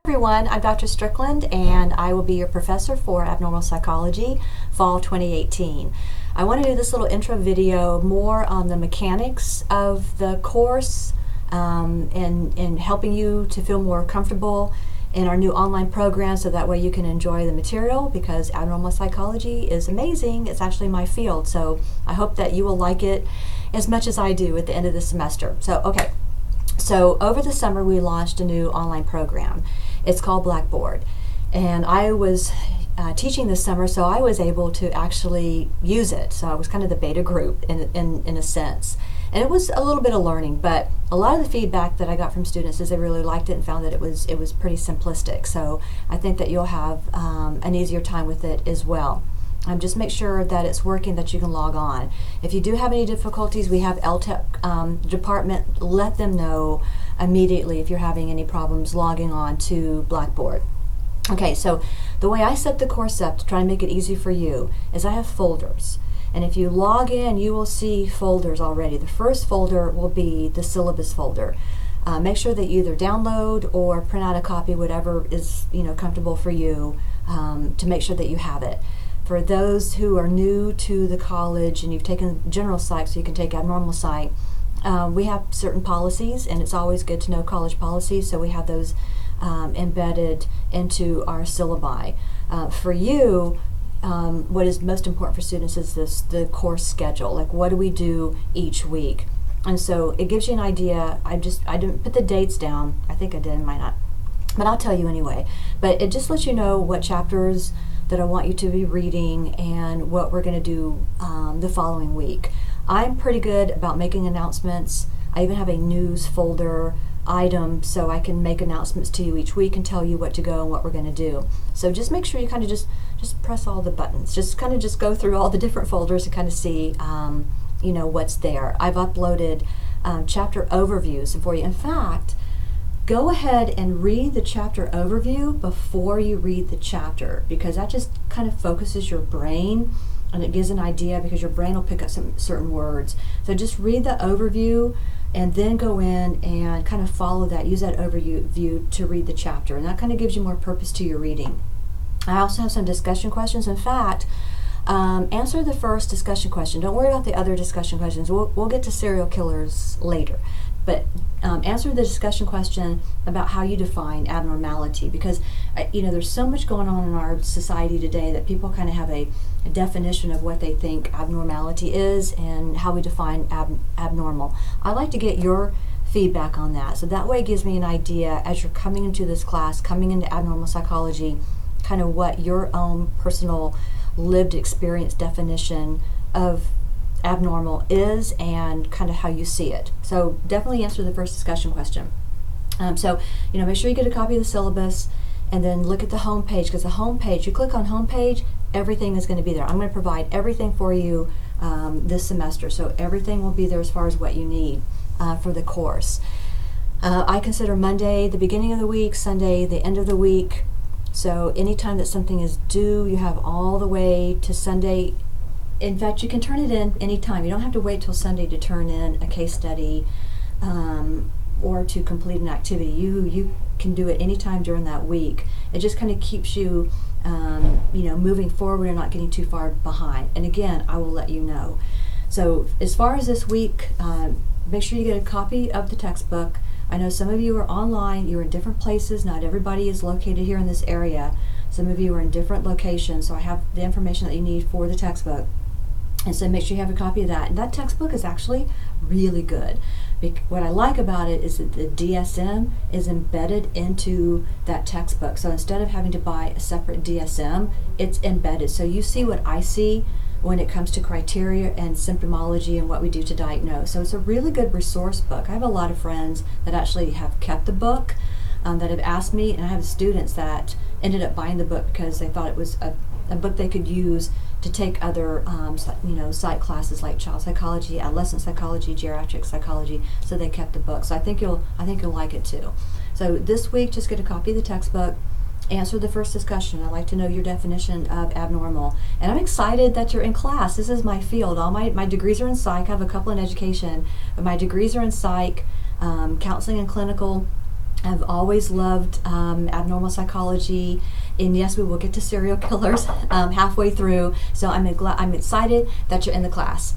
Everyone, I'm Dr. Strickland and I will be your professor for abnormal psychology fall 2018. I want to do this little intro video more on the mechanics of the course and helping you to feel more comfortable in our new online program so that way you can enjoy the material, because abnormal psychology is amazing. It's actually my field, so I hope that you will like it as much as I do at the end of the semester. So over the summer we launched a new online program. It's called Blackboard, and I was teaching this summer, so I was able to actually use it. So I was kind of the beta group in a sense, and it was a little bit of learning, but a lot of the feedback that I got from students is they really liked it and found that it was pretty simplistic. So I think that you'll have an easier time with it as well. Just make sure that it's working, that you can log on. If you do have any difficulties, we have LTEP department. Let them know immediately if you're having any problems logging on to Blackboard. Okay, so the way I set the course up to try and make it easy for you is I have folders. And if you log in, you will see folders already. The first folder will be the syllabus folder. Make sure that you either download or print out a copy, whatever is comfortable for you, to make sure that you have it. For those who are new to the college and you've taken general psych, so you can take abnormal psych, we have certain policies, and it's always good to know college policies, so we have those embedded into our syllabi. For you, what is most important for students is the course schedule. Like, what do we do each week? And so it gives you an idea. I didn't put the dates down. I think I did, might not, but I'll tell you anyway. But it just lets you know what chapters that I want you to be reading and what we're going to do the following week. I'm pretty good about making announcements. I even have a news folder item so I can make announcements to you each week and tell you what to go and what we're going to do. So just make sure you kind of just press all the buttons. Just go through all the different folders and kind of see what's there. I've uploaded chapter overviews for you. In fact, go ahead and read the chapter overview before you read the chapter, because that just kind of focuses your brain and it gives an idea, because your brain will pick up some certain words. So just read the overview and then go in and kind of follow that. Use that overview to read the chapter, and that kind of gives you more purpose to your reading. I also have some discussion questions. In fact, answer the first discussion question. Don't worry about the other discussion questions. We'll get to serial killers later. But answer the discussion question about how you define abnormality, because there's so much going on in our society today that people kind of have a definition of what they think abnormality is and how we define abnormal. I like to get your feedback on that, so that way it gives me an idea as you're coming into this class, coming into abnormal psychology, kind of what your own personal lived experience definition of abnormal is and kind of how you see it. So definitely answer the first discussion question. Make sure you get a copy of the syllabus and then look at the home page, because the home page, you click on home page, everything is going to be there. I'm going to provide everything for you this semester, so everything will be there as far as what you need for the course. I consider Monday the beginning of the week, Sunday the end of the week. So anytime that something is due, you have all the way to Sunday. In fact, you can turn it in anytime. You don't have to wait till Sunday to turn in a case study or to complete an activity. You can do it anytime during that week. It just kind of keeps you, moving forward and not getting too far behind. And again, I will let you know. So as far as this week, make sure you get a copy of the textbook. I know some of you are online. You're in different places. Not everybody is located here in this area. Some of you are in different locations. So I have the information that you need for the textbook. And so make sure you have a copy of that. And that textbook is actually really good. What I like about it is that the DSM is embedded into that textbook. So instead of having to buy a separate DSM, it's embedded. So you see what I see when it comes to criteria and symptomology and what we do to diagnose. So it's a really good resource book. I have a lot of friends that actually have kept the book, that have asked me, and I have students that ended up buying the book because they thought it was a book they could use to take other psych classes like child psychology, adolescent psychology, geriatric psychology. So they kept the book. So I think you'll like it too. So this week, just get a copy of the textbook, answer the first discussion. I'd like to know your definition of abnormal. And I'm excited that you're in class. This is my field. All my degrees are in psych. I have a couple in education, but my degrees are in psych, counseling and clinical I've always loved abnormal psychology, and yes, we will get to serial killers halfway through, so I'm excited that you're in the class.